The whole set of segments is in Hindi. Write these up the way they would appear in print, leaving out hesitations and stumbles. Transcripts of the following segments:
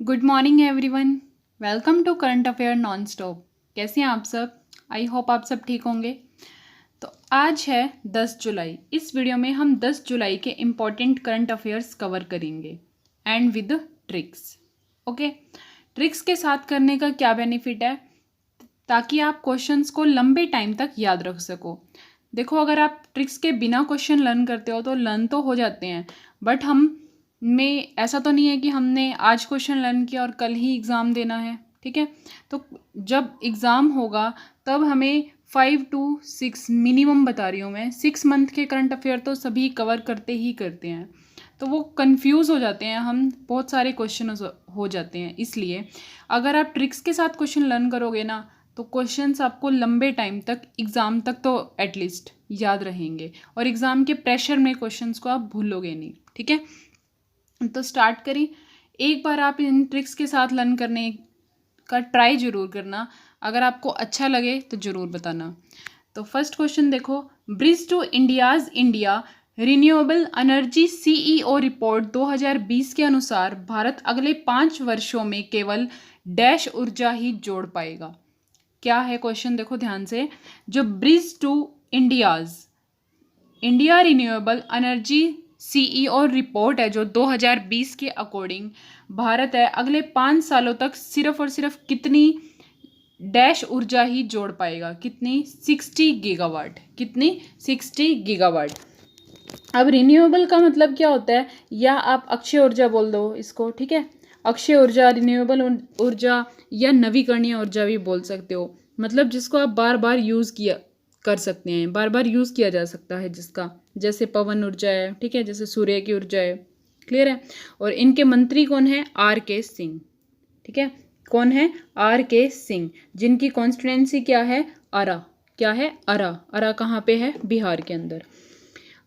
Good morning everyone. Welcome to current affair non stop. कैसे हैं आप सब? आई होप आप सब ठीक होंगे। तो आज है 10 जुलाई। इस वीडियो में हम 10 जुलाई के इम्पॉर्टेंट करंट अफेयर्स कवर करेंगे and with tricks. Okay, tricks के साथ करने का क्या बेनिफिट है, ताकि आप क्वेश्चंस को लंबे टाइम तक याद रख सको। देखो, अगर आप ट्रिक्स के बिना क्वेश्चन लर्न करते हो तो लर्न तो हो जाते हैं, बट हम में ऐसा तो नहीं है कि हमने आज क्वेश्चन लर्न किया और कल ही एग्ज़ाम देना है। ठीक है, तो जब एग्ज़ाम होगा तब हमें 5 to 6 मिनिमम बता रही हूँ मैं, 6 मंथ के करंट अफेयर तो सभी कवर करते ही करते हैं, तो वो कंफ्यूज हो जाते हैं, हम बहुत सारे क्वेश्चन हो जाते हैं। इसलिए अगर आप ट्रिक्स के साथ क्वेश्चन लर्न करोगे ना, तो क्वेश्चंस आपको लंबे टाइम तक, एग्ज़ाम तक तो एटलीस्ट याद रहेंगे, और एग्ज़ाम के प्रेशर में क्वेश्चंस को आप भूलोगे नहीं। ठीक है, तो स्टार्ट करें। एक बार आप इन ट्रिक्स के साथ लर्न करने का ट्राई ज़रूर करना। अगर आपको अच्छा लगे तो ज़रूर बताना। तो फर्स्ट क्वेश्चन देखो, bridge to India renewable energy CEO report 2020 के अनुसार भारत अगले 5 वर्षों में केवल डैश ऊर्जा ही जोड़ पाएगा। क्या है क्वेश्चन, देखो ध्यान से। जो bridge to India renewable energy CEO report है, जो 2020 के अकॉर्डिंग भारत है अगले 5 सालों तक सिर्फ और सिर्फ कितनी डैश ऊर्जा ही जोड़ पाएगा? कितनी? 60 गीगावाट। कितनी? 60 गीगावाट। अब रिन्यूएबल का मतलब क्या होता है, या आप अक्षय ऊर्जा बोल दो इसको। ठीक है, अक्षय ऊर्जा, रिन्यूएबल ऊर्जा या नवीकरणीय ऊर्जा भी बोल सकते हो। मतलब जिसको आप बार बार यूज़ किया कर सकते हैं, बार बार यूज़ किया जा सकता है जिसका, जैसे पवन ऊर्जा है। ठीक है, जैसे सूर्य की ऊर्जा है। क्लियर है? और इनके मंत्री कौन है? R.K. सिंह। ठीक है, कौन है? R.K. सिंह, जिनकी कॉन्स्टिट्यूएंसी क्या है? अरा। क्या है? अरा। अरा कहाँ पे है? बिहार के अंदर।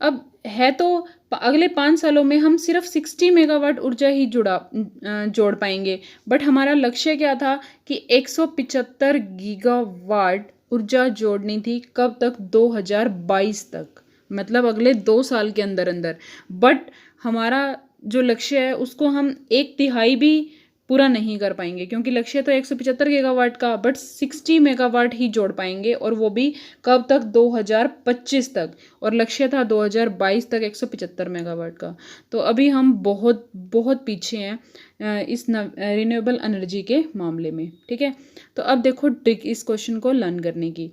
अब है तो अगले 5 सालों में हम सिर्फ 60 मेगावाट ऊर्जा ही जोड़ पाएंगे, बट हमारा लक्ष्य क्या था कि 175 गीगावाट ऊर्जा जोड़नी थी। कब तक? 2022 तक, मतलब अगले 2 साल के अंदर अंदर। बट हमारा जो लक्ष्य है उसको हम 1/3 भी पूरा नहीं कर पाएंगे, क्योंकि लक्ष्य तो 175 गीगावाट का, बट 60 मेगावाट ही जोड़ पाएंगे, और वो भी कब तक? 2025 तक, और लक्ष्य था 2022 तक 175 मेगावाट का। तो अभी हम बहुत बहुत पीछे हैं इस रिन्यूएबल एनर्जी के मामले में। ठीक है, तो अब देखो ट्रिक इस क्वेश्चन को लर्न करने की।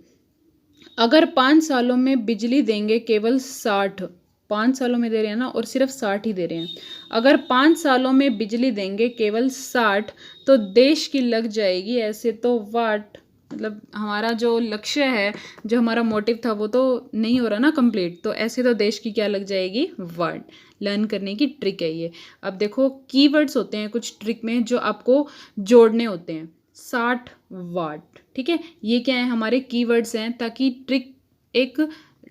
अगर 5 सालों में बिजली देंगे केवल 60, 5 सालों में दे रहे हैं ना, और सिर्फ 60 ही दे रहे हैं। अगर 5 सालों में बिजली देंगे केवल 60, तो देश की लग जाएगी ऐसे तो वाट। मतलब हमारा जो लक्ष्य है, जो हमारा मोटिव था, वो तो नहीं हो रहा ना कंप्लीट, तो ऐसे तो देश की क्या लग जाएगी? वाट। लर्न करने की ट्रिक है ये। अब देखो, कीवर्ड्स होते हैं कुछ ट्रिक में जो आपको जोड़ने होते हैं। 60 वाट। ठीक है, ये क्या है? हमारे कीवर्ड्स हैं, ताकि ट्रिक एक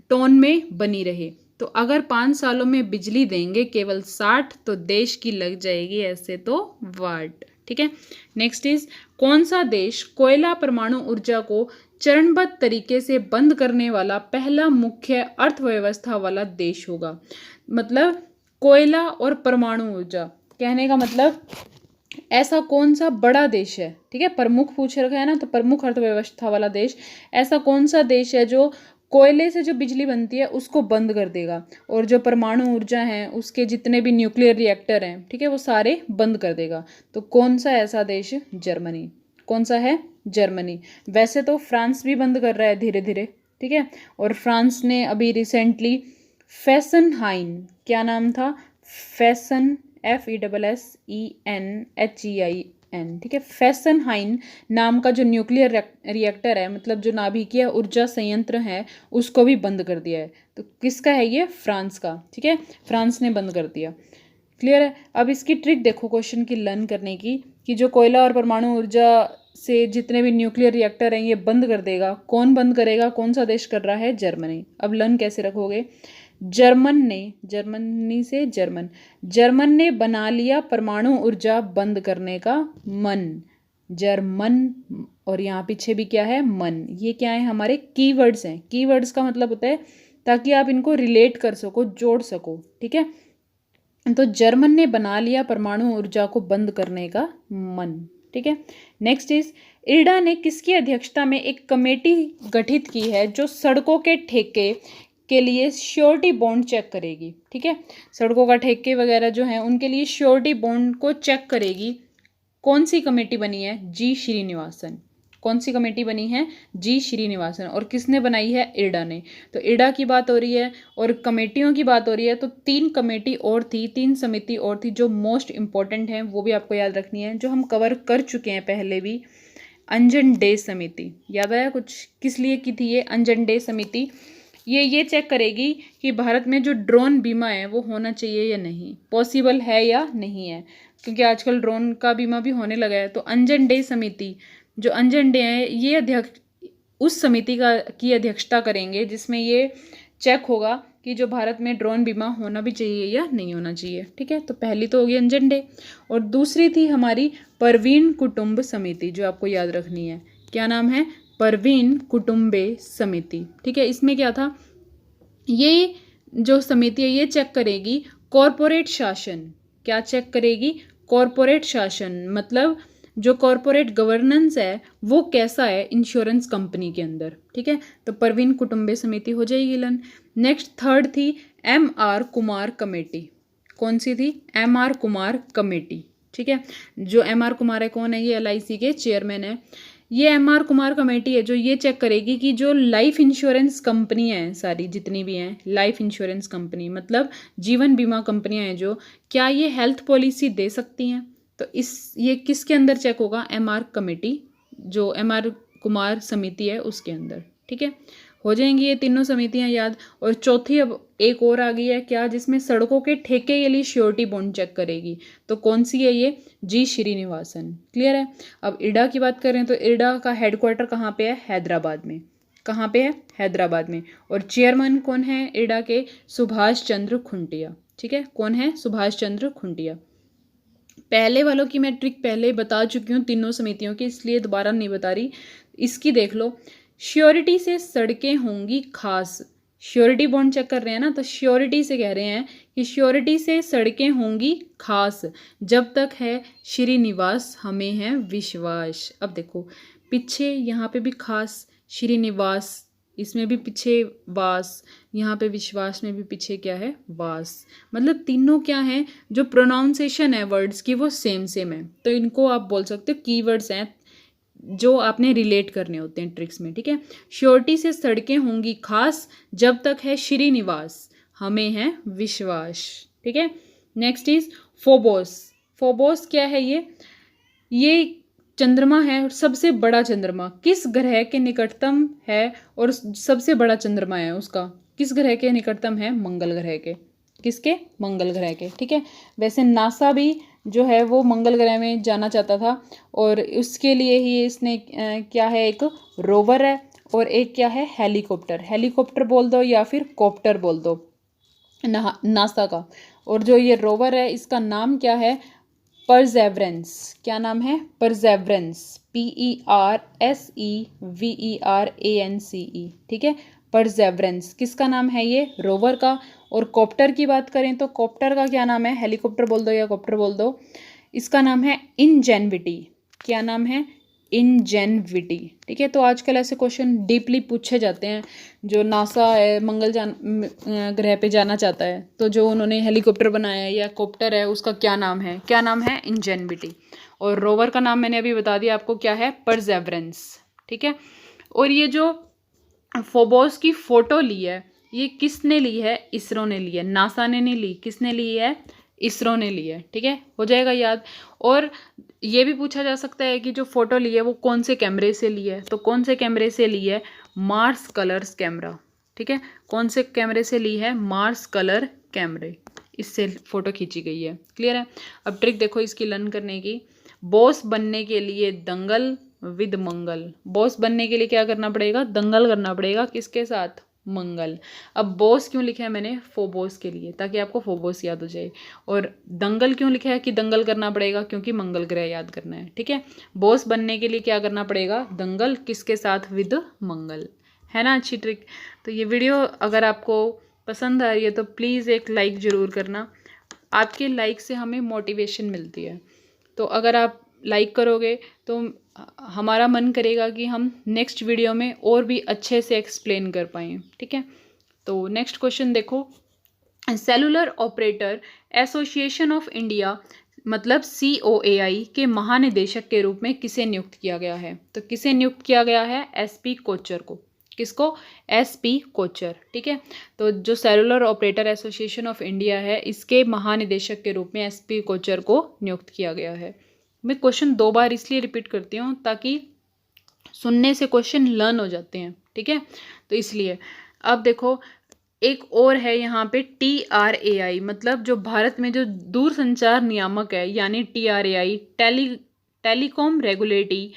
टोन में बनी रहे। तो अगर 5 सालों में बिजली देंगे केवल 60, तो देश की लग जाएगी ऐसे तो वाट। ठीक है, नेक्स्ट इज, कौन सा देश कोयला परमाणु ऊर्जा को चरणबद्ध तरीके से बंद करने वाला पहला मुख्य अर्थव्यवस्था वाला देश होगा? मतलब कोयला और परमाणु ऊर्जा, कहने का मतलब ऐसा कौन सा बड़ा देश है? ठीक है, प्रमुख पूछ रखा है ना, तो प्रमुख अर्थव्यवस्था वाला देश, ऐसा कौन सा देश है जो कोयले से जो बिजली बनती है उसको बंद कर देगा, और जो परमाणु ऊर्जा है, उसके जितने भी न्यूक्लियर रिएक्टर हैं, ठीक है, वो सारे बंद कर देगा? तो कौन सा ऐसा देश? जर्मनी। कौन सा है? जर्मनी। वैसे तो फ्रांस भी बंद कर रहा है धीरे धीरे। ठीक है, और फ्रांस ने अभी रिसेंटली फेसनहाइन, क्या नाम था? Fashion, FESSENHEIN। ठीक है, फेसनहाइन नाम का जो न्यूक्लियर रिएक्टर है, मतलब जो नाभिकीय ऊर्जा संयंत्र है, उसको भी बंद कर दिया है। तो किसका है ये? फ्रांस का। ठीक है, फ्रांस ने बंद कर दिया। क्लियर है? अब इसकी ट्रिक देखो क्वेश्चन की लर्न करने की, कि जो कोयला और परमाणु ऊर्जा से जितने भी न्यूक्लियर रिएक्टर हैं ये बंद कर देगा। कौन बंद करेगा? कौन सा देश कर रहा है? जर्मनी। अब लर्न कैसे रखोगे? जर्मन ने बना लिया परमाणु ऊर्जा बंद करने का मन। जर्मन, और यहाँ पीछे भी क्या है? मन। ये क्या है? हमारे कीवर्ड्स हैं। कीवर्ड्स का मतलब होता है ताकि आप इनको रिलेट कर सको, जोड़ सको। ठीक है, तो जर्मन ने बना लिया परमाणु ऊर्जा को बंद करने का मन। ठीक है, नेक्स्ट इज इरडा ने किसकी अध्यक्षता में एक कमेटी गठित की है जो सड़कों के ठेके के लिए श्योरिटी बॉन्ड चेक करेगी। ठीक है, सड़कों का ठेके वगैरह जो है उनके लिए श्योरिटी बॉन्ड को चेक करेगी। कौन सी कमेटी बनी है? जी श्रीनिवासन। कौन सी कमेटी बनी है? जी श्रीनिवासन। और किसने बनाई है? इरडा ने। तो इरडा की बात हो रही है और कमेटियों की बात हो रही है, तो 3 कमेटी और थी, 3 समिति और थी जो मोस्ट इंपॉर्टेंट हैं, वो भी आपको याद रखनी है, जो हम कवर कर चुके हैं पहले भी। अंजन डे समिति, याद आया कुछ? किस लिए की थी ये अंजन डे समिति? ये चेक करेगी कि भारत में जो ड्रोन बीमा है वो होना चाहिए या नहीं, पॉसिबल है या नहीं है, क्योंकि आजकल ड्रोन का बीमा भी होने लगा है। तो अंजन डे समिति, जो अंजन डे है, ये अध्यक्ष उस समिति की अध्यक्षता करेंगे जिसमें ये चेक होगा कि जो भारत में ड्रोन बीमा होना भी चाहिए या नहीं होना चाहिए। ठीक है, तो पहली तो होगी अंजन डे, और दूसरी थी हमारी परवीन कुटुंब समिति, जो आपको याद रखनी है। क्या नाम है? परवीन कुटुंबे समिति। ठीक है, इसमें क्या था? ये जो समिति है ये चेक करेगी कॉरपोरेट शासन। क्या चेक करेगी? कॉरपोरेट शासन, मतलब जो कॉरपोरेट गवर्नेंस है वो कैसा है इंश्योरेंस कंपनी के अंदर। ठीक है, तो परवीन कुटुंबे समिति हो जाएगी लन। नेक्स्ट थर्ड थी MR कुमार कमेटी। कौन सी थी? MR Kumar committee. ठीक है, जो MR कुमार है कौन है? ये LIC के चेयरमैन है। ये MR कुमार कमेटी है जो ये चेक करेगी कि जो लाइफ इंश्योरेंस कंपनियां हैं, सारी जितनी भी हैं लाइफ इंश्योरेंस कंपनी, मतलब जीवन बीमा कंपनियां हैं, जो क्या ये हेल्थ पॉलिसी दे सकती हैं। तो ये किसके अंदर चेक होगा? MR कमेटी, जो MR कुमार समिति है उसके अंदर। ठीक है, हो जाएंगी ये तीनों समितियां याद। और चौथी अब एक और आ गई है, क्या? जिसमें सड़कों के ठेके के लिए श्योरिटी बॉन्ड चेक करेगी। तो कौन सी है ये? जी श्रीनिवासन। क्लियर है? अब इरडा की बात करें तो इरडा का हेडक्वार्टर कहाँ पे है? हैदराबाद में। कहाँ पे है? हैदराबाद में। और चेयरमैन कौन है इरडा के? सुभाष चंद्र खुंटिया। ठीक है, कौन है? सुभाष चंद्र खुंटिया। पहले वालों की मैं ट्रिक पहले ही बता चुकी हूँ तीनों समितियों की, इसलिए दोबारा नहीं बता रही। इसकी देख लो, श्योरिटी से सड़कें होंगी खास। श्योरिटी बॉन्ड चेक कर रहे हैं ना, तो श्योरिटी से कह रहे हैं कि श्योरिटी से सड़कें होंगी खास जब तक है श्रीनिवास हमें है विश्वास। अब देखो पीछे यहाँ पे भी खास श्रीनिवास, इसमें भी पीछे वास, यहाँ पे विश्वास में भी पीछे क्या है? वास। मतलब तीनों क्या हैं? जो प्रोनाउंसिएशन है वर्ड्स की वो सेम है। तो इनको आप बोल सकते हो कीवर्ड्स हैं जो आपने रिलेट करने होते हैं ट्रिक्स में। ठीक है, श्योरिटी से सड़कें होंगी खास जब तक है श्रीनिवास हमें है विश्वास। ठीक है, नेक्स्ट इज फोबोस। फोबोस क्या है? ये चंद्रमा है और सबसे बड़ा चंद्रमा किस ग्रह के निकटतम है? और सबसे बड़ा चंद्रमा है उसका किस ग्रह के निकटतम है? मंगल ग्रह के। किसके? मंगल ग्रह के। ठीक है, वैसे नासा भी जो है वो मंगल ग्रह में जाना चाहता था, और उसके लिए ही इसने क्या है? एक रोवर है और एक क्या है? हेलीकॉप्टर। हेलीकॉप्टर बोल दो या फिर कॉप्टर बोल दो नासा का। और जो ये रोवर है इसका नाम क्या है? परसेवरेंस। क्या नाम है? परसेवरेंस। PERSEVERANCE। ठीक है, परसेवरेंस किसका नाम है? ये रोवर का। और कॉप्टर की बात करें तो कॉप्टर का क्या नाम है? हेलीकॉप्टर बोल दो या कॉप्टर बोल दो, इसका नाम है इंजेन्विटी। क्या नाम है? इंजेन्विटी। ठीक है, तो आजकल ऐसे क्वेश्चन डीपली पूछे जाते हैं। जो नासा है मंगल ग्रह पे जाना चाहता है, तो जो उन्होंने हेलीकॉप्टर बनाया है या कॉप्टर है उसका क्या नाम है? क्या नाम है? इंजेन्विटी। और रोवर का नाम मैंने अभी बता दिया आपको, क्या है? परसेवरेंस। ठीक है, और ये जो फोबोस की फोटो ली है ये किसने ली है? इसरो ने ली है, नासा ने नहीं ली। किसने ली है? इसरो ने ली है। ठीक है, हो जाएगा याद। और ये भी पूछा जा सकता है कि जो फोटो ली है वो कौन से कैमरे से ली है? तो कौन से कैमरे से ली है? Mars colours camera. ठीक है, कौन से कैमरे से ली है? मार्स कलर कैमरे, इससे फोटो खींची गई है। क्लियर है? अब ट्रिक देखो इसकी लर्न करने की। बॉस बनने के लिए दंगल विद मंगल। बॉस बनने के लिए क्या करना पड़ेगा? दंगल करना पड़ेगा। किसके साथ? मंगल। अब बॉस क्यों लिखा है मैंने? फोबोस के लिए, ताकि आपको फोबोस याद हो जाए। और दंगल क्यों लिखा है कि दंगल करना पड़ेगा? क्योंकि मंगल ग्रह याद करना है। ठीक है, बॉस बनने के लिए क्या करना पड़ेगा? दंगल। किसके साथ? विद मंगल। है ना अच्छी ट्रिक? तो ये वीडियो अगर आपको पसंद आ रही है तो प्लीज़ एक लाइक ज़रूर करना। आपके लाइक से हमें मोटिवेशन मिलती है। तो अगर आप लाइक करोगे तो हमारा मन करेगा कि हम नेक्स्ट वीडियो में और भी अच्छे से एक्सप्लेन कर पाएँ। ठीक है, तो नेक्स्ट क्वेश्चन देखो, cellular operator association of India मतलब COAI के महानिदेशक के रूप में किसे नियुक्त किया गया है? तो किसे नियुक्त किया गया है? SP कोचर को। किसको? SP कोचर। ठीक है, तो जो cellular operator association of India है इसके महानिदेशक के रूप में SP कोचर को नियुक्त किया गया है। मैं क्वेश्चन 2 बार इसलिए रिपीट करती हूँ ताकि सुनने से क्वेश्चन लर्न हो जाते हैं। ठीक है, तो इसलिए अब देखो एक और है यहाँ पे TRAI, मतलब जो भारत में जो दूरसंचार नियामक है यानी TRAI, telecom regulatory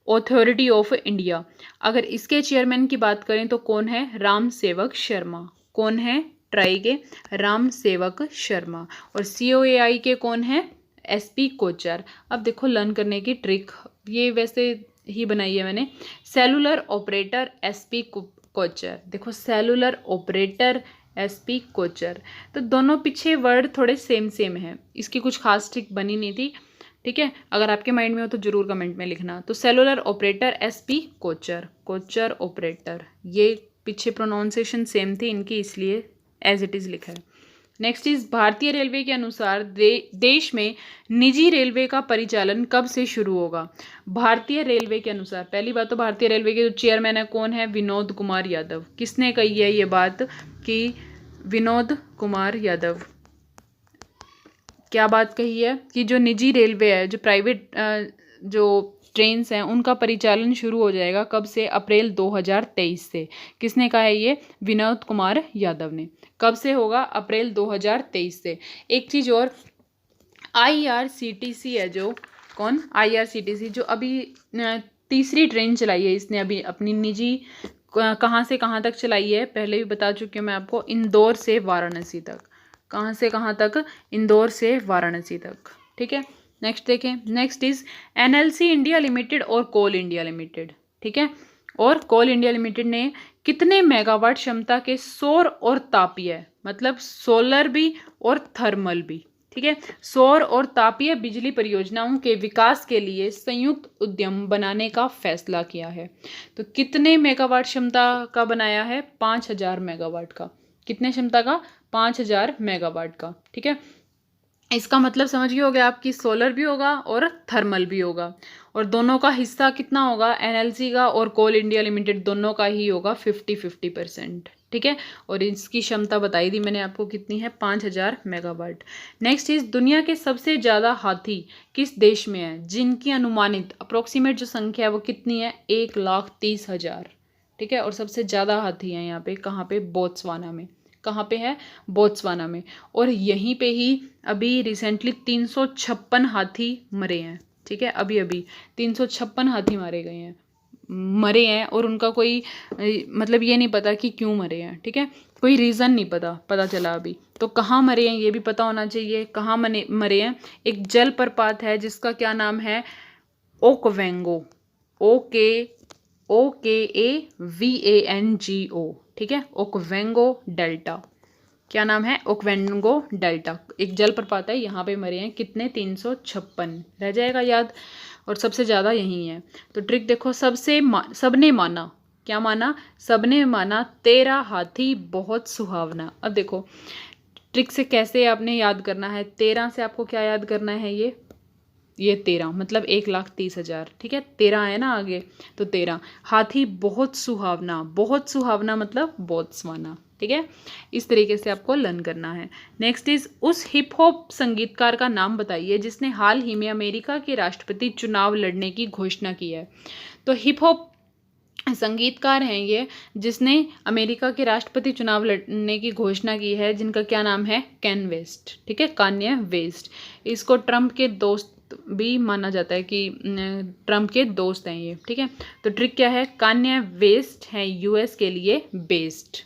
authority of India. अगर इसके चेयरमैन की बात करें तो कौन है? राम सेवक शर्मा। कौन है? ट्राई के राम सेवक शर्मा। और COAI के कौन है? SP कोचर। अब देखो लर्न करने की ट्रिक, ये वैसे ही बनाई है मैंने। Cellular operator SP Kochhar. देखो सेलुलर ऑपरेटर SP कोचर, तो दोनों पीछे वर्ड थोड़े सेम सेम हैं, इसकी कुछ खास ट्रिक बनी नहीं थी। ठीक है, अगर आपके माइंड में हो तो जरूर कमेंट में लिखना। तो cellular operator SP Kochhar, Kochhar operator, ये पीछे प्रोनाउंसिएशन सेम थी इनकी इसलिए एज इट इज़ लिखा है। नेक्स्ट इज भारतीय रेलवे के अनुसार देश में निजी रेलवे का परिचालन कब से शुरू होगा? भारतीय रेलवे के अनुसार, पहली बात तो भारतीय रेलवे के जो चेयरमैन है कौन है? विनोद कुमार यादव। किसने कही है ये बात कि विनोद कुमार यादव क्या बात कही है कि जो निजी रेलवे है, जो प्राइवेट जो ट्रेन्स हैं उनका परिचालन शुरू हो जाएगा कब से? अप्रैल 2023 से। किसने कहा है ये? विनोद कुमार यादव ने। कब से होगा? अप्रैल 2023 से। एक चीज़ और, IRCTC है जो, कौन? IRCTC जो अभी तीसरी ट्रेन चलाई है इसने अभी अपनी निजी, कहाँ से कहाँ तक चलाई है पहले भी बता चुकी हूँ मैं आपको, इंदौर से वाराणसी तक। कहाँ से कहाँ तक? इंदौर से वाराणसी तक। ठीक है, नेक्स्ट देखें। Next is NLC India limited और कोल इंडिया लिमिटेड। ठीक है, और कोल इंडिया लिमिटेड ने कितने मेगावाट क्षमता के सौर और तापीय, मतलब सोलर भी और थर्मल भी, ठीक है, सौर और तापीय बिजली परियोजनाओं के विकास के लिए संयुक्त उद्यम बनाने का फैसला किया है? तो कितने मेगावाट क्षमता का बनाया है? 5000 मेगावाट का। कितने क्षमता का? 5000 मेगावाट का। ठीक है, इसका मतलब समझ गए होगे आप कि सोलर भी होगा और थर्मल भी होगा, और दोनों का हिस्सा कितना होगा? NLC का और कोल इंडिया लिमिटेड दोनों का ही होगा 50-50%। ठीक है, और इसकी क्षमता बताई थी मैंने आपको कितनी है? 5000 मेगावाट। नेक्स्ट इज दुनिया के सबसे ज़्यादा हाथी किस देश में है जिनकी अनुमानित अप्रोक्सीमेट जो संख्या है वो कितनी है? 1,30,000। ठीक है, और सबसे ज़्यादा हाथी हैं यहाँ पे, कहाँ पे? बोत्सवाना में। कहाँ पे है? बोत्सवाना में। और यहीं पे ही अभी रिसेंटली 356 हाथी मरे हैं। ठीक है, अभी अभी 356 हाथी मारे गए हैं, मरे हैं, और उनका कोई मतलब ये नहीं पता कि क्यों मरे हैं। ठीक है, कोई रीज़न नहीं पता चला अभी। तो कहाँ मरे हैं ये भी पता होना चाहिए, कहाँ मरे हैं। एक जल प्रपात है जिसका क्या नाम है? ओकवेंगो, OKAVANGO। ठीक है, ओकवेंगो डेल्टा। क्या नाम है? ओकवेंगो डेल्टा, एक जलप्रपात है, यहाँ पे मरे हैं कितने? 356। रह जाएगा याद, और सबसे ज़्यादा यही है। तो ट्रिक देखो, सबने माना, क्या माना? सबने माना तेरा हाथी बहुत सुहावना। अब देखो ट्रिक से कैसे आपने याद करना है। 13 से आपको क्या याद करना है? ये 13 मतलब 1,30,000। ठीक है, 13 है ना आगे, तो 13। हाथी बहुत सुहावना, बहुत सुहावना मतलब बोत्सवाना। ठीक है, इस तरीके से आपको लर्न करना है। नेक्स्ट इज उस हिप हॉप संगीतकार का नाम बताइए जिसने हाल ही में अमेरिका के राष्ट्रपति चुनाव लड़ने की घोषणा की है। तो हिप हॉप संगीतकार हैं ये जिसने अमेरिका के राष्ट्रपति चुनाव लड़ने की घोषणा की है, जिनका क्या नाम है? Kanye West. ठीक है, कान्ये वेस्ट। इसको ट्रंप के दोस्त भी माना जाता है कि ट्रंप के दोस्त हैं ये। ठीक है, तो ट्रिक क्या है? कान्ये वेस्ट है US के लिए बेस्ट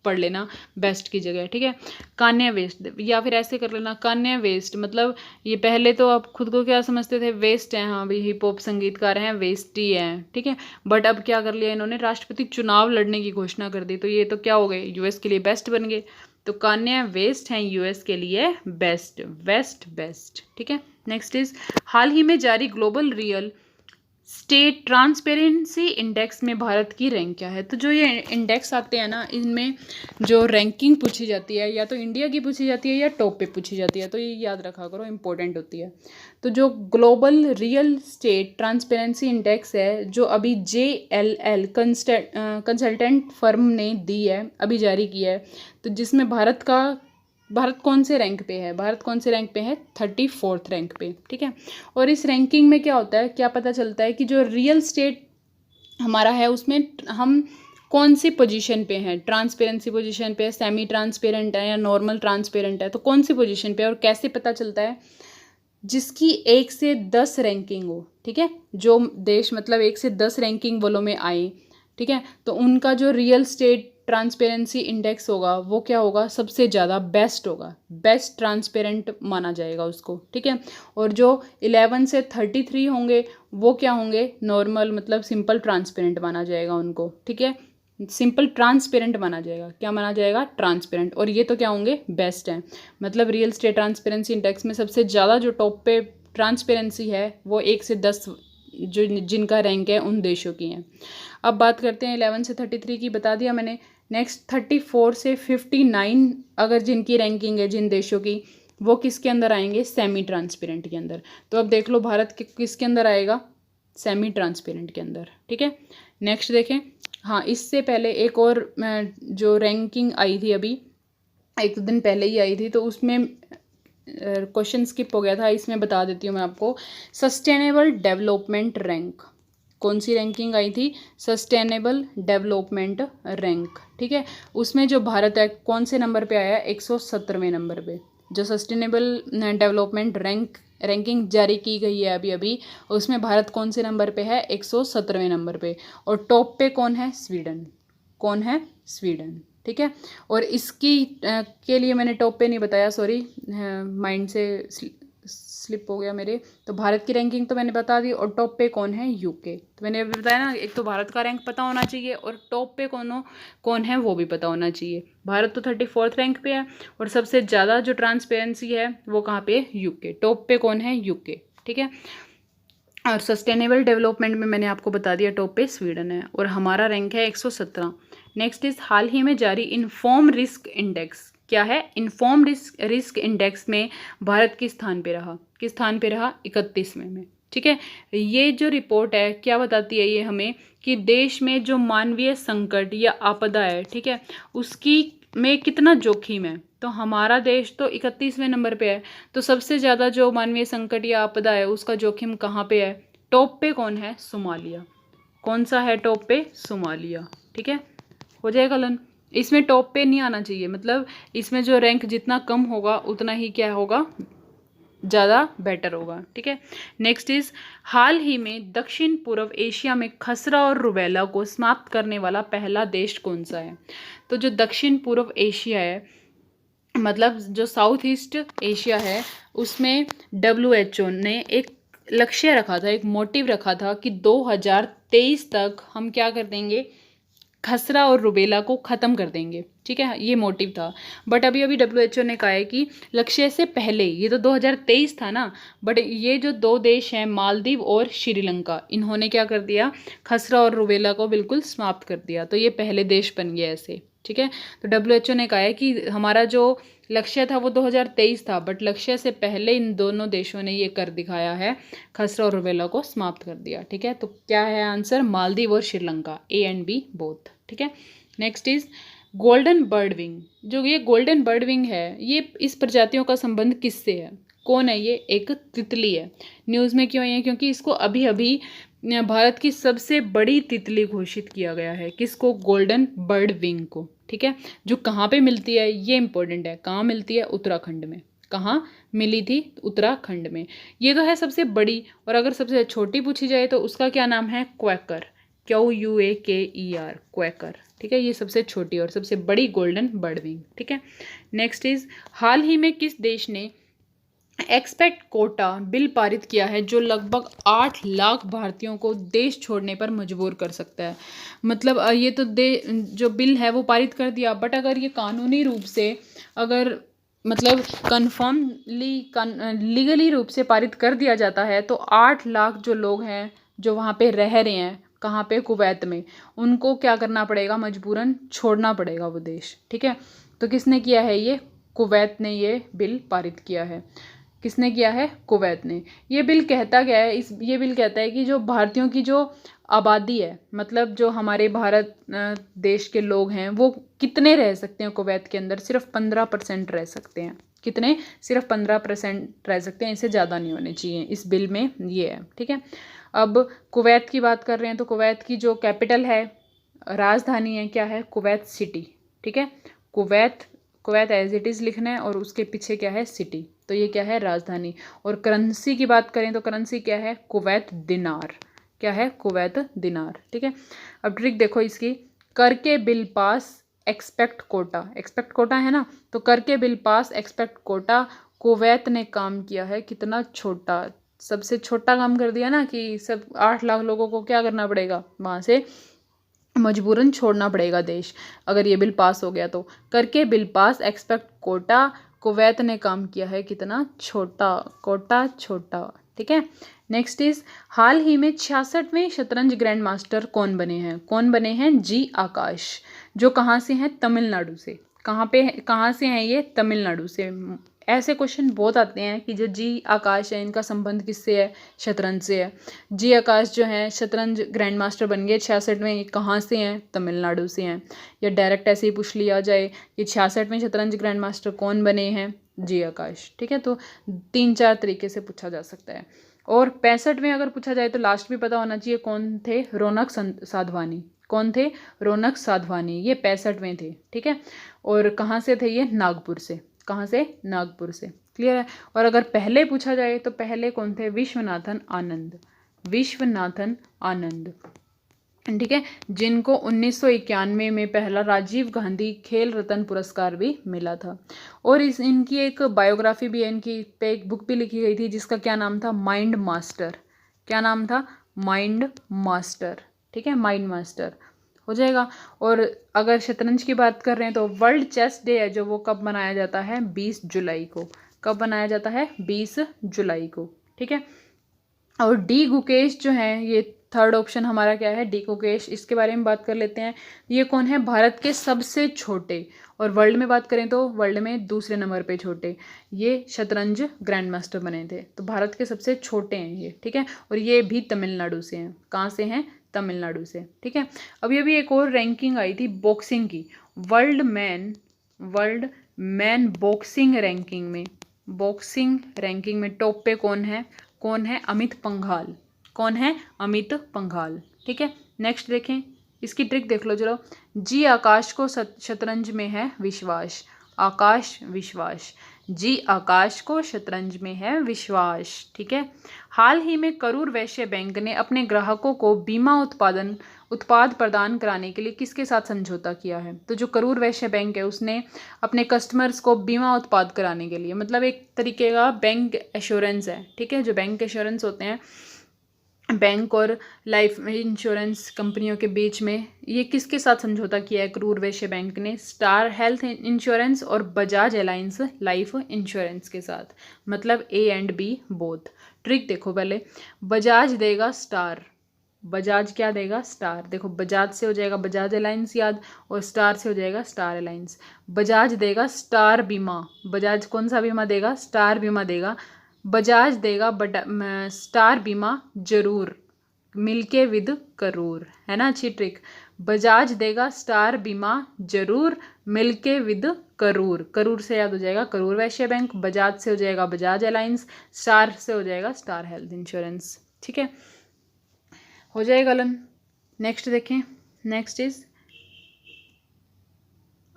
पढ़ लेना, बेस्ट की जगह। ठीक है, कान्ये वेस्ट, या फिर ऐसे कर लेना कान्ये वेस्ट, मतलब ये पहले तो आप खुद को क्या समझते थे? वेस्ट हैं, हाँ भाई हिप हॉप संगीतकार हैं, वेस्ट ही हैं। ठीक है, बट अब क्या कर लिया इन्होंने? राष्ट्रपति चुनाव लड़ने की घोषणा कर दी, तो ये तो क्या हो गए? US के लिए बेस्ट बन गए। तो कान्या वेस्ट हैं यूएस के लिए बेस्ट, वेस्ट बेस्ट, ठीक है। नेक्स्ट इज हाल ही में जारी global real estate transparency index में भारत की रैंक क्या है। तो जो ये इंडेक्स आते हैं ना, इनमें जो रैंकिंग पूछी जाती है या तो इंडिया की पूछी जाती है या टॉप पे पूछी जाती है, तो ये याद रखा करो, इंपॉर्टेंट होती है। तो जो global real estate transparency index है, जो अभी JLL कंसल्टेंट फर्म ने दी है, अभी जारी किया है, तो जिसमें भारत कौन से रैंक पे है, भारत कौन से रैंक पे है, 34th रैंक पे, ठीक है। और इस रैंकिंग में क्या होता है, क्या पता चलता है कि जो रियल स्टेट हमारा है उसमें हम कौन सी पोजीशन पे हैं, ट्रांसपेरेंसी पोजीशन पे है, सेमी ट्रांसपेरेंट है या नॉर्मल ट्रांसपेरेंट है, तो कौन सी पोजीशन पे है। और कैसे पता चलता है, जिसकी 1 से 10 रैंकिंग हो, ठीक है, जो देश मतलब 1 से 10 रैंकिंग वालों में आए, ठीक है, तो उनका जो रियल स्टेट ट्रांसपेरेंसी इंडेक्स होगा वो क्या होगा, सबसे ज़्यादा बेस्ट होगा, बेस्ट ट्रांसपेरेंट माना जाएगा उसको, ठीक है। और जो 11 से 33 होंगे वो क्या होंगे, नॉर्मल मतलब सिंपल ट्रांसपेरेंट माना जाएगा उनको, ठीक है, सिंपल ट्रांसपेरेंट माना जाएगा, क्या माना जाएगा, ट्रांसपेरेंट। और ये तो क्या होंगे, बेस्ट हैं, मतलब रियल स्टेट ट्रांसपेरेंसी इंडेक्स में सबसे ज़्यादा जो टॉप पे ट्रांसपेरेंसी है वो 1 से 10 जो जिनका रैंक है उन देशों की हैं। अब बात करते हैं 11 से 33 की, बता दिया मैंने। नेक्स्ट 34 से 59 अगर जिनकी रैंकिंग है जिन देशों की, वो किसके अंदर आएंगे, सेमी ट्रांसपेरेंट के अंदर। तो अब देख लो भारत किसके अंदर आएगा, सेमी ट्रांसपेरेंट के अंदर, ठीक है। नेक्स्ट देखें, हाँ इससे पहले एक और जो रैंकिंग आई थी अभी 1 दिन पहले ही आई थी, तो उसमें क्वेश्चन स्किप हो गया था, इसमें बता देती हूँ मैं आपको। सस्टेनेबल डेवलपमेंट रैंक, कौन सी रैंकिंग आई थी, सस्टेनेबल डेवलपमेंट रैंक, ठीक है। उसमें जो भारत है कौन से नंबर पे आया, 117वें नंबर पे। जो सस्टेनेबल डेवलपमेंट रैंकिंग जारी की गई है अभी अभी, उसमें भारत कौन से नंबर पे है, 117वें नंबर पे। और टॉप पे कौन है, स्वीडन, कौन है, स्वीडन, ठीक है। और इसकी के लिए मैंने टॉप पे नहीं बताया, सॉरी माइंड से स्लिप हो गया मेरे। तो भारत की रैंकिंग तो मैंने बता दी, और टॉप पे कौन है, यूके। तो मैंने अभी बताया ना, एक तो भारत का रैंक पता होना चाहिए और टॉप पे कौन है वो भी पता होना चाहिए। भारत तो 34th रैंक पे है, और सबसे ज़्यादा जो ट्रांसपेरेंसी है वो कहाँ पे, यूके, टॉप पे कौन है, यूके, ठीक है। और सस्टेनेबल डेवलपमेंट में मैंने आपको बता दिया टॉप पे स्वीडन है, और हमारा रैंक है 117। नेक्स्ट इज हाल ही में जारी इन्फॉर्म रिस्क इंडेक्स, क्या है, इन्फॉर्म रिस्क इंडेक्स में भारत किस स्थान पे रहा, 31वें में, ठीक है। ये जो रिपोर्ट है क्या बताती है, ये हमें कि देश में जो मानवीय संकट या आपदा है, ठीक है, उसकी में कितना जोखिम है। तो हमारा देश तो 31वें नंबर पे है, तो सबसे ज़्यादा जो मानवीय संकट या आपदा है उसका जोखिम कहाँ पे है, टॉप पे कौन है, सोमालिया। कौन सा है टॉप पे, सोमालिया, ठीक है। हो जाएगा लन, इसमें टॉप पे नहीं आना चाहिए, मतलब इसमें जो रैंक जितना कम होगा उतना ही क्या होगा, ज़्यादा बेटर होगा, ठीक है। नेक्स्ट इज हाल ही में दक्षिण पूर्व एशिया में खसरा और रुबेला को समाप्त करने वाला पहला देश कौन सा है। तो जो दक्षिण पूर्व एशिया है, मतलब जो साउथ ईस्ट एशिया है, उसमें WHO ने एक लक्ष्य रखा था, एक मोटिव रखा था कि 2023 तक हम क्या कर देंगे, खसरा और रुबेला को ख़त्म कर देंगे, ठीक है, ये मोटिव था। बट अभी WHO ने कहा है कि लक्ष्य से पहले, ये तो 2023 था ना, बट ये जो 2 देश हैं मालदीव और श्रीलंका, इन्होंने क्या कर दिया, खसरा और रुबेला को बिल्कुल समाप्त कर दिया, तो ये पहले देश बन गए ऐसे, ठीक है। तो WHO ने कहा है कि हमारा जो लक्ष्य था वो 2023 था, बट लक्ष्य से पहले इन दोनों देशों ने ये कर दिखाया है, खसरा और रुबेला को समाप्त कर दिया, ठीक है। तो क्या है आंसर, मालदीव और Sri Lanka, A and B both, ठीक है। Next is golden bird wing, जो ये गोल्डन बर्ड विंग है, ये इस प्रजातियों का संबंध किससे है, कौन है ये, एक तितली है। न्यूज़ में क्यों है, क्योंकि इसको अभी अभी भारत की सबसे बड़ी तितली घोषित किया गया है, किसको, गोल्डन बर्ड विंग को, ठीक है। जो कहाँ पे मिलती है ये इंपॉर्टेंट है, कहाँ मिलती है, उत्तराखंड में। कहाँ मिली थी, उत्तराखंड में। ये तो है सबसे बड़ी, और अगर सबसे छोटी पूछी जाए तो उसका क्या नाम है, क्वैकर, QUAKER, क्वैकर, ठीक है। ये सबसे छोटी और सबसे बड़ी गोल्डन बर्ड विंग, ठीक है। नेक्स्ट इज हाल ही में किस देश ने एक्सपेक्ट कोटा बिल पारित किया है जो लगभग 8 लाख भारतीयों को देश छोड़ने पर मजबूर कर सकता है। मतलब ये तो जो बिल है वो पारित कर दिया, बट अगर ये कानूनी रूप से अगर मतलब लीगली रूप से पारित कर दिया जाता है तो 8 लाख जो लोग हैं जो वहाँ पे रह रहे हैं, कहाँ पे, कुवैत में, उनको क्या करना पड़ेगा, मजबूरन छोड़ना पड़ेगा वो देश। ठीक है, तो किसने किया है ये? कुवैत ने ये बिल पारित किया है। किसने किया है? कुवैत ने। ये बिल कहता क्या है? ये बिल कहता है कि जो भारतीयों की जो आबादी है, मतलब जो हमारे भारत देश के लोग हैं, वो कितने रह सकते हैं कुवैत के अंदर? सिर्फ 15% रह सकते हैं। कितने? सिर्फ 15% रह सकते हैं, इससे ज़्यादा नहीं होने चाहिए। इस बिल में ये है। ठीक है, अब कुवैत की बात कर रहे हैं तो कुवैत की जो कैपिटल है, राजधानी है, क्या है? Kuwait City. ठीक है, Kuwait, Kuwait as it is लिखना है और उसके पीछे क्या है? सिटी। तो ये क्या है? राजधानी। और करेंसी की बात करें तो करेंसी क्या है? कुवैत दिनार। क्या है? कुवैत दिनार। ठीक है, अब ट्रिक देखो इसकी। करके bill pass expect quota, expect quota है ना, तो करके bill pass expect quota, Kuwait ने काम किया है कितना छोटा, सबसे छोटा काम कर दिया ना, कि सब 8 लाख लोगों को क्या करना पड़ेगा, वहाँ से मजबूरन छोड़ना पड़ेगा देश अगर ये बिल पास हो गया तो। करके bill pass expect quota, Kuwait ने काम किया है कितना छोटा, कोटा छोटा। ठीक है, नेक्स्ट इज हाल ही में 66वें शतरंज ग्रैंड मास्टर कौन बने हैं? कौन बने हैं? जी आकाश, जो कहाँ से हैं? तमिलनाडु से। कहाँ से हैं ये? तमिलनाडु से। ऐसे क्वेश्चन बहुत आते हैं कि जो जी आकाश है इनका संबंध किससे है? शतरंज से है। जी आकाश जो है शतरंज ग्रैंड मास्टर बन गए 66 में, ये कहाँ से हैं? तमिलनाडु से हैं। या डायरेक्ट ऐसे ही पूछ लिया जाए कि 66वें शतरंज ग्रैंड मास्टर कौन बने हैं? जी आकाश। ठीक है, तो 3-4 तरीके से पूछा जा सकता है। और 65 में अगर पूछा जाए तो लास्ट भी पता होना चाहिए कौन थे? रौनक साधवानी। कौन थे? रौनक साधवानी, ये 65 में थे। ठीक है, और कहाँ से थे ये? नागपुर से। कहाँ से? नागपुर से। क्लियर है। और अगर पहले पूछा जाए तो पहले कौन थे? विश्वनाथन आनंद। विश्वनाथन आनंद। ठीक है, जिनको 1991 में पहला राजीव गांधी खेल रत्न पुरस्कार भी मिला था। और इनकी एक बायोग्राफी भी है, इनकी पे एक बुक भी लिखी गई थी जिसका क्या नाम था? Mind master. क्या नाम था? Mind master. ठीक है, माइंड मास्टर हो जाएगा। और अगर शतरंज की बात कर रहे हैं तो वर्ल्ड चेस डे है जो वो कब मनाया जाता है? 20 जुलाई को। कब मनाया जाता है? 20 जुलाई को। ठीक है, और डी गुकेश जो हैं, ये थर्ड ऑप्शन हमारा क्या है? डी गुकेश। इसके बारे में बात कर लेते हैं। ये कौन है? भारत के सबसे छोटे, और वर्ल्ड में बात करें तो वर्ल्ड में दूसरे नंबर पे छोटे, ये शतरंज ग्रैंड मास्टर बने थे। तो भारत के सबसे छोटे हैं ये। ठीक है, और ये भी तमिलनाडु से हैं। कहाँ से हैं? तमिलनाडु से। ठीक है, अभी एक और रैंकिंग आई थी बॉक्सिंग की, वर्ल्ड मैन बॉक्सिंग रैंकिंग में। बॉक्सिंग रैंकिंग में टॉप पे कौन है? कौन है? अमित पंघाल। कौन है? अमित पंघाल। ठीक है, नेक्स्ट देखें, इसकी ट्रिक देख लो चलो। जी आकाश को शतरंज में है विश्वास। आकाश विश्वास। जी आकाश को शतरंज में है विश्वास। ठीक है, हाल ही में करूर वैश्य बैंक ने अपने ग्राहकों को बीमा उत्पाद प्रदान कराने के लिए किसके साथ समझौता किया है? तो जो करूर वैश्य बैंक है उसने अपने कस्टमर्स को बीमा उत्पाद कराने के लिए, मतलब एक तरीके का बैंक एश्योरेंस है। ठीक है, जो बैंक एश्योरेंस होते हैं बैंक और लाइफ इंश्योरेंस कंपनियों के बीच में, ये किसके साथ समझौता किया है करूर वैश्य बैंक ने? स्टार हेल्थ इंश्योरेंस और बजाज एलायंस लाइफ इंश्योरेंस के साथ, मतलब A and B both. Trick देखो पहले, बजाज देगा स्टार, बजाज क्या देगा? स्टार। देखो बजाज से हो जाएगा बजाज एलायंस याद, और स्टार से हो जाएगा स्टार एलायंस। बजाज देगा स्टार बीमा, बजाज कौन सा बीमा देगा? स्टार बीमा देगा। बजाज देगा स्टार बीमा जरूर, मिलके विद करूर, है ना? अच्छी ट्रिक। बजाज देगा स्टार बीमा जरूर, मिलके विद करूर। करूर से याद हो जाएगा करूर वैश्य बैंक, बजाज से हो जाएगा बजाज एलायंस, स्टार से हो जाएगा स्टार हेल्थ इंश्योरेंस। ठीक है, हो जाएगा लन। नेक्स्ट देखें, नेक्स्ट इज,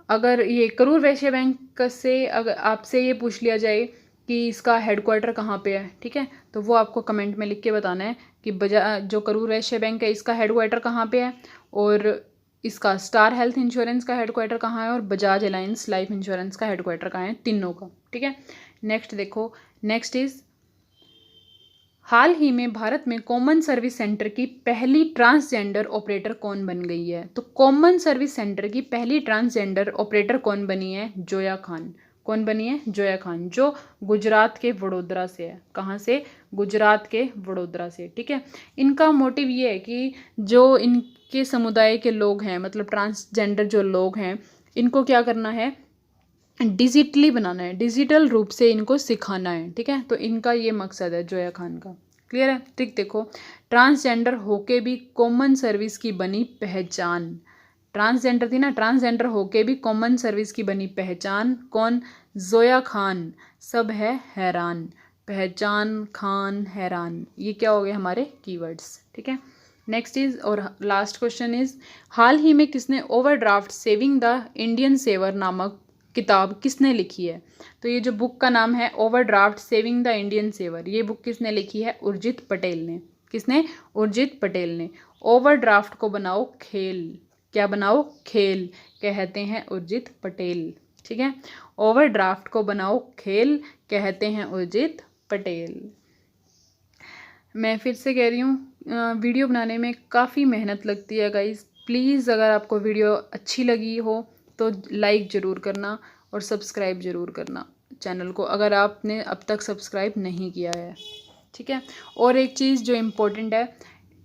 अगर ये करूर वैश्य बैंक से अगर आपसे ये पूछ लिया जाए कि इसका हेडक्वार्टर कहाँ पे है, ठीक है, तो वो आपको कमेंट में लिख के बताना है कि जो करूर वैश्य बैंक है इसका हेडक्वार्टर कहाँ पे है, और इसका स्टार हेल्थ इंश्योरेंस का हेडक्वार्टर कहाँ है, और बजाज एलायंस लाइफ इंश्योरेंस का हेडक्वार्टर कहाँ है, तीनों का। ठीक है, नेक्स्ट देखो, नेक्स्ट इज हाल ही में भारत में कॉमन सर्विस सेंटर की पहली ट्रांसजेंडर ऑपरेटर कौन बन गई है? तो कॉमन सर्विस सेंटर की पहली ट्रांसजेंडर ऑपरेटर कौन बनी है? जोया खान। कौन बनी है? जोया खान, जो गुजरात के वडोदरा से है। कहाँ से? गुजरात के वडोदरा से। ठीक है। इनका मोटिव ये है कि जो इनके समुदाय के लोग हैं, मतलब ट्रांसजेंडर जो लोग हैं, इनको क्या करना है? डिजिटली बनाना है, डिजिटल रूप से इनको सिखाना है। ठीक है। तो इनका ये मकसद है जोया खान का। क्लियर है? ठीक, देखो, ट्रांसजेंडर होके भी कॉमन सर्विस की बनी पहचान। ट्रांसजेंडर थी ना, ट्रांसजेंडर होके भी कॉमन सर्विस की बनी पहचान। कौन? जोया खान। सब है हैरान। पहचान, खान, हैरान, ये क्या हो गए हमारे कीवर्ड्स। ठीक है। नेक्स्ट इज और लास्ट क्वेश्चन इज हाल ही में किसने overdraft saving the Indian saver नामक किताब किसने लिखी है? तो ये जो बुक का नाम है overdraft saving the Indian saver, ये बुक किसने लिखी है? उर्जित पटेल ने। किसने? उर्जित पटेल ने। ओवरड्राफ्ट को बनाओ खेल। क्या बनाओ? खेल, कहते हैं उर्जित पटेल। ठीक है। ओवरड्राफ्ट को बनाओ खेल, कहते हैं उर्जित पटेल। मैं फिर से कह रही हूँ, वीडियो बनाने में काफ़ी मेहनत लगती है गाइस। प्लीज़ अगर आपको वीडियो अच्छी लगी हो तो लाइक ज़रूर करना और सब्सक्राइब ज़रूर करना चैनल को, अगर आपने अब तक सब्सक्राइब नहीं किया है। ठीक है। और एक चीज़ जो इम्पोर्टेंट है,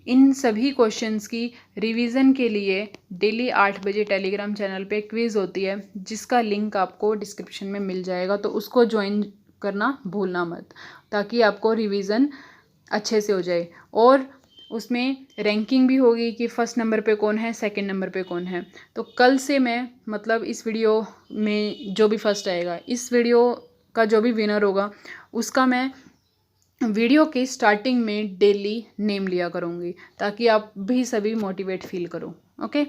इन सभी क्वेश्चंस की रिवीजन के लिए डेली 8 बजे टेलीग्राम चैनल पे क्विज़ होती है, जिसका लिंक आपको डिस्क्रिप्शन में मिल जाएगा, तो उसको ज्वाइन करना भूलना मत, ताकि आपको रिवीजन अच्छे से हो जाए। और उसमें रैंकिंग भी होगी कि फर्स्ट नंबर पे कौन है, सेकंड नंबर पे कौन है। तो कल से मैं, मतलब इस वीडियो में जो भी फर्स्ट आएगा, इस वीडियो का जो भी विनर होगा, उसका मैं वीडियो के स्टार्टिंग में डेली नेम लिया करूँगी, ताकि आप भी सभी मोटिवेट फील करो। ओके।